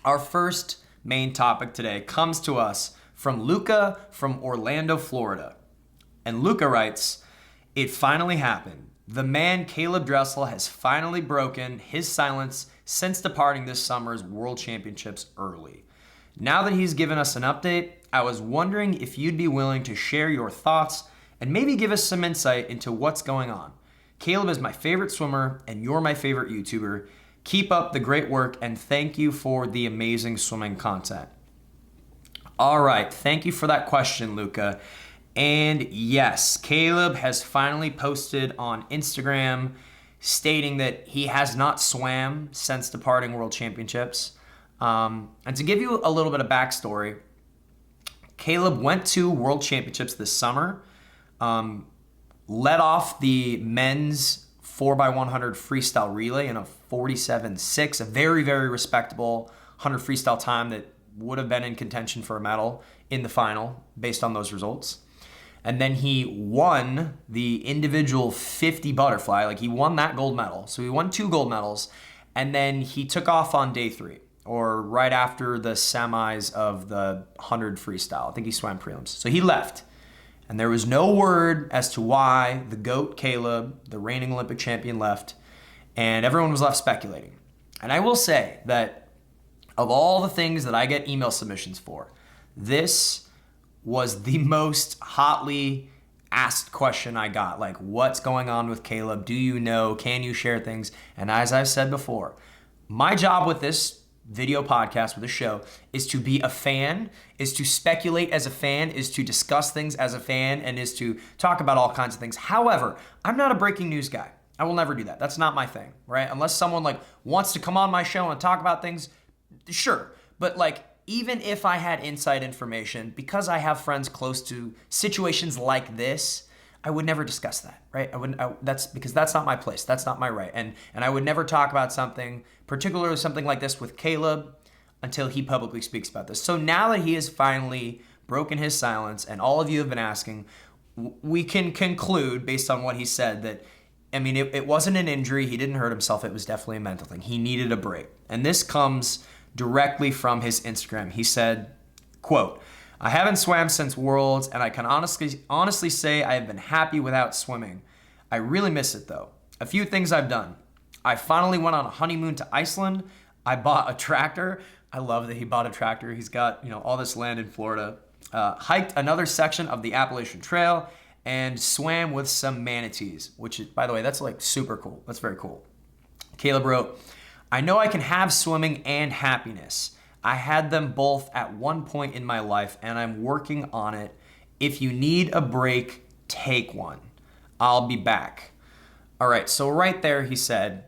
Our first main topic today comes to us from Luca from Orlando, Florida. And Luca writes, "It finally happened. The man Caleb Dressel has finally broken his silence since departing this summer's World Championships early. Now that he's given us an update, I was wondering if you'd be willing to share your thoughts and maybe give us some insight into what's going on. Caleb is my favorite swimmer and you're my favorite YouTuber. Keep up the great work and thank you for the amazing swimming content." All right, thank you for that question, Luca. And yes, Caleb has finally posted on Instagram stating that he has not swam since departing World Championships. And to give you a little bit of backstory, Caleb went to World Championships this summer, led off the men's 4x100 freestyle relay in a 47.6, a very, very respectable 100 freestyle time that would have been in contention for a medal in the final based on those results. And then he won the individual 50 butterfly, like he won that gold medal. So he won 2 gold medals, and then he took off on day 3, or right after the semis of the 100 freestyle. I think he swam prelims. So he left. And there was no word as to why the GOAT Caleb, the reigning Olympic champion, left. And everyone was left speculating. And I will say that of all the things that I get email submissions for, this was the most hotly asked question I got. Like, what's going on with Caleb? Do you know? Can you share things? And as I've said before, my job with this video podcast, with this show, is to be a fan, is to speculate as a fan, is to discuss things as a fan, and is to talk about all kinds of things. However, I'm not a breaking news guy. I will never do that. That's not my thing, right? Unless someone wants to come on my show and talk about things, sure. But even if I had inside information, because I have friends close to situations like this, I would never discuss that, right? That's because that's not my place. That's not my right. And I would never talk about something, particularly something like this with Caleb, until he publicly speaks about this. So now that he has finally broken his silence, and all of you have been asking, we can conclude based on what he said that, it wasn't an injury. He didn't hurt himself. It was definitely a mental thing. He needed a break. And this comes directly from his Instagram. He said, quote, "I haven't swam since Worlds, and I can honestly say I have been happy without swimming. I really miss it though. A few things I've done. I finally went on a honeymoon to Iceland. I bought a tractor." I love that he bought a tractor. He's got all this land in Florida. Hiked another section of the Appalachian Trail and swam with some manatees, which is, by the way, that's super cool. That's very cool. Caleb wrote, "I know I can have swimming and happiness. I had them both at one point in my life, and I'm working on it. If you need a break, take one. I'll be back." All right, so right there he said,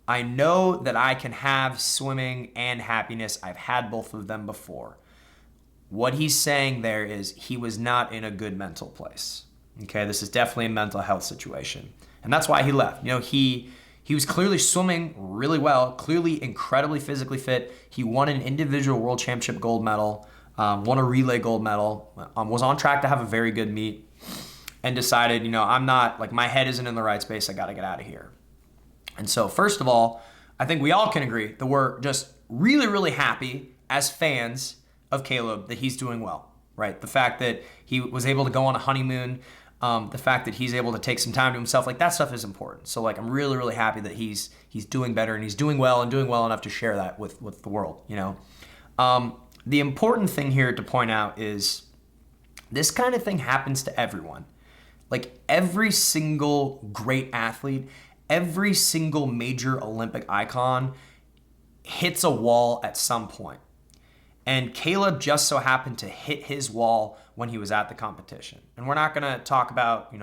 I know that I can have swimming and happiness. I've had both of them before. What he's saying there is he was not in a good mental place. Okay, this is definitely a mental health situation. And that's why he left. He was clearly swimming really well, clearly incredibly physically fit. He won an individual world championship gold medal, won a relay gold medal, was on track to have a very good meet, and decided, I'm not, my head isn't in the right space. I got to get out of here. And so, first of all, I think we all can agree that we're just really, really happy as fans of Caleb that he's doing well, right? The fact that he was able to go on a honeymoon, the fact that he's able to take some time to himself, that stuff is important. So I'm really, really happy that he's doing better and he's doing well enough to share that with the world, The important thing here to point out is this kind of thing happens to everyone. Every single great athlete, every single major Olympic icon hits a wall at some point. And Caleb just so happened to hit his wall when he was at the competition. And we're not going to talk about,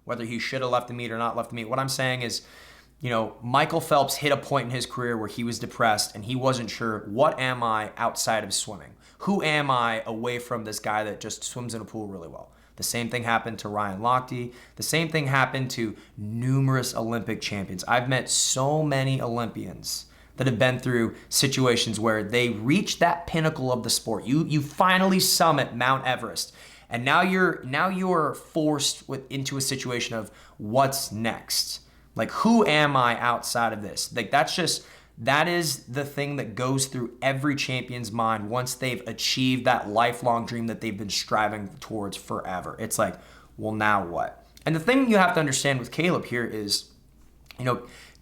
whether he should have left the meet or not left the meet. What I'm saying is, Michael Phelps hit a point in his career where he was depressed and he wasn't sure, what am I outside of swimming? Who am I away from this guy that just swims in a pool really well? The same thing happened to Ryan Lochte. The same thing happened to numerous Olympic champions. I've met so many Olympians that have been through situations where they reach that pinnacle of the sport. You finally summit Mount Everest, and now you're forced into a situation of what's next. Who am I outside of this? that is the thing that goes through every champion's mind once they've achieved that lifelong dream that they've been striving towards forever. It's like, well, now what? And the thing you have to understand with Caleb here is,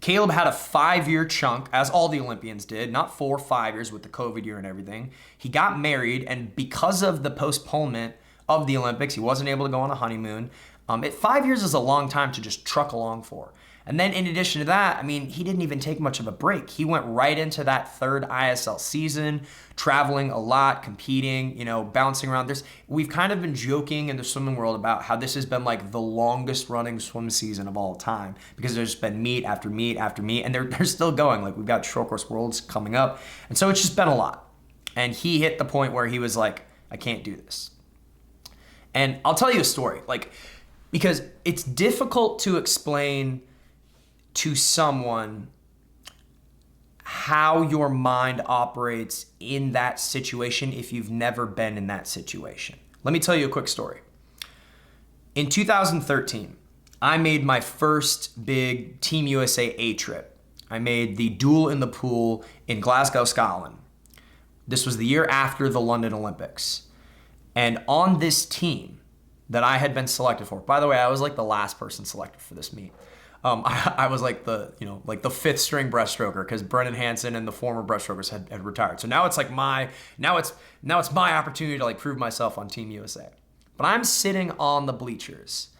Caleb had a 5-year chunk, as all the Olympians did, not 4 or 5 years with the COVID year and everything. He got married, and because of the postponement of the Olympics, he wasn't able to go on a honeymoon. 5 years is a long time to just truck along for. And then in addition to that, he didn't even take much of a break. He went right into that third ISL season, traveling a lot, competing, bouncing around. We've kind of been joking in the swimming world about how this has been like the longest running swim season of all time, because there's been meet after meet after meet, and they're still going. Like, we've got short course worlds coming up. And so it's just been a lot. And he hit the point where he was like, I can't do this. And I'll tell you a story, because it's difficult to explain to someone how your mind operates in that situation if you've never been in that situation. Let me tell you a quick story. In 2013, I made my first big Team USA A trip. I made the duel in the pool in Glasgow, Scotland. This was the year after the London Olympics. And on this team that I had been selected for, by the way, I was like the last person selected for this meet. I was like the 5th string breaststroker, because Brennan Hansen and the former breaststrokers had retired. So now it's like my opportunity to prove myself on Team USA. But I'm sitting on the bleachers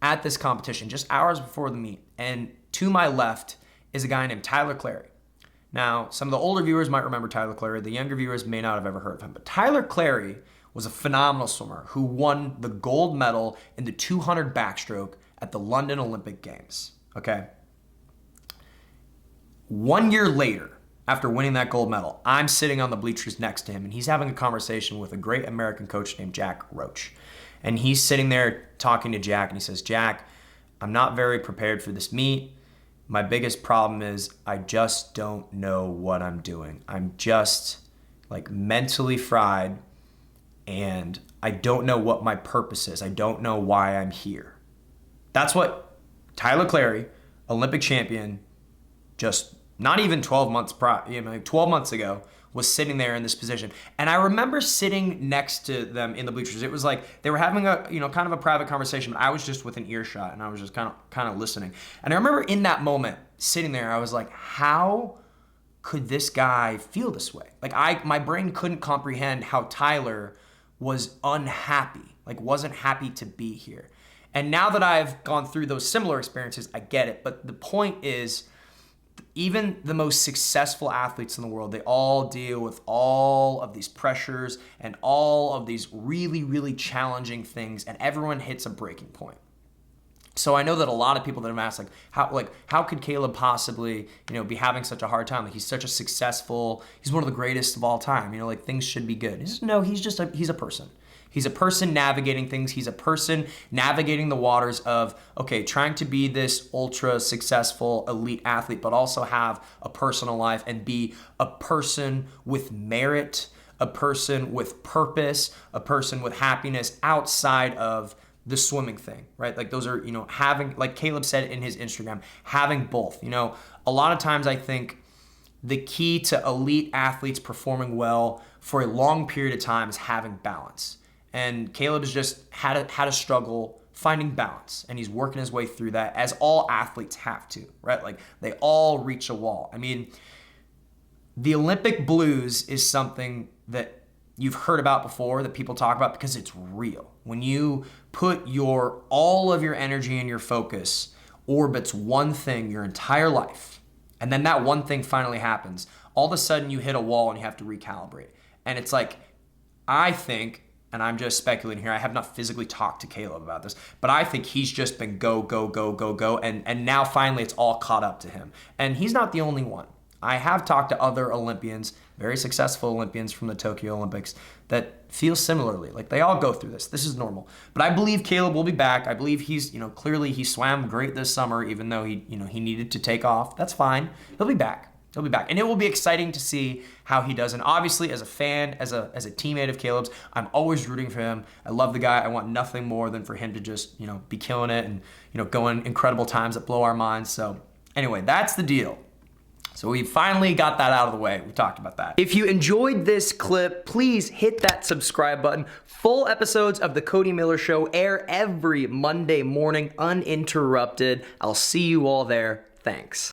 at this competition just hours before the meet, and to my left is a guy named Tyler Clary. Now, some of the older viewers might remember Tyler Clary. The younger viewers may not have ever heard of him. But Tyler Clary was a phenomenal swimmer who won the gold medal in the 200 backstroke at the London Olympic Games, okay? 1 year later, after winning that gold medal, I'm sitting on the bleachers next to him, and he's having a conversation with a great American coach named Jack Roach. And he's sitting there talking to Jack, and he says, Jack, I'm not very prepared for this meet. My biggest problem is I just don't know what I'm doing. I'm just mentally fried, and I don't know what my purpose is. I don't know why I'm here. That's what Tyler Clary, Olympic champion, just not even 12 months 12 months ago, was sitting there in this position. And I remember sitting next to them in the bleachers. It was like they were having a kind of a private conversation, but I was just within earshot, and I was just kind of listening. And I remember in that moment sitting there, I was like, how could this guy feel this way? My brain couldn't comprehend how Tyler was unhappy, wasn't happy to be here. And now that I've gone through those similar experiences, I get it. But the point is, even the most successful athletes in the world, they all deal with all of these pressures and all of these really, really challenging things, and everyone hits a breaking point. So I know that a lot of people that have asked, how could Caleb possibly, be having such a hard time? He's such a he's one of the greatest of all time. Things should be good. No, he's a person. He's a person navigating things. He's a person navigating the waters of, trying to be this ultra successful elite athlete, but also have a personal life and be a person with merit, a person with purpose, a person with happiness outside of the swimming thing, right? Those are, having, like Caleb said in his Instagram, having both. A lot of times I think the key to elite athletes performing well for a long period of time is having balance. And Caleb has just had a struggle finding balance, and he's working his way through that, as all athletes have to, right? They all reach a wall. The Olympic blues is something that you've heard about before, that people talk about, because it's real. When you put all of your energy and your focus orbits one thing your entire life, and then that one thing finally happens, all of a sudden you hit a wall and you have to recalibrate. And it's I think, and I'm just speculating here, I have not physically talked to Caleb about this, but I think he's just been go, go, go, go, go, and now finally it's all caught up to him. And he's not the only one. I have talked to other Olympians, very successful Olympians from the Tokyo Olympics, that feel similarly. They all go through this. This is normal. But I believe Caleb will be back. I believe he's, clearly he swam great this summer, even though he needed to take off. That's fine. He'll be back. He'll be back. And it will be exciting to see how he does. And obviously, as a fan, as a teammate of Caleb's, I'm always rooting for him. I love the guy. I want nothing more than for him to just, be killing it and, going incredible times that blow our minds. So anyway, that's the deal. So we finally got that out of the way. We talked about that. If you enjoyed this clip, please hit that subscribe button. Full episodes of The Cody Miller Show air every Monday morning, uninterrupted. I'll see you all there. Thanks.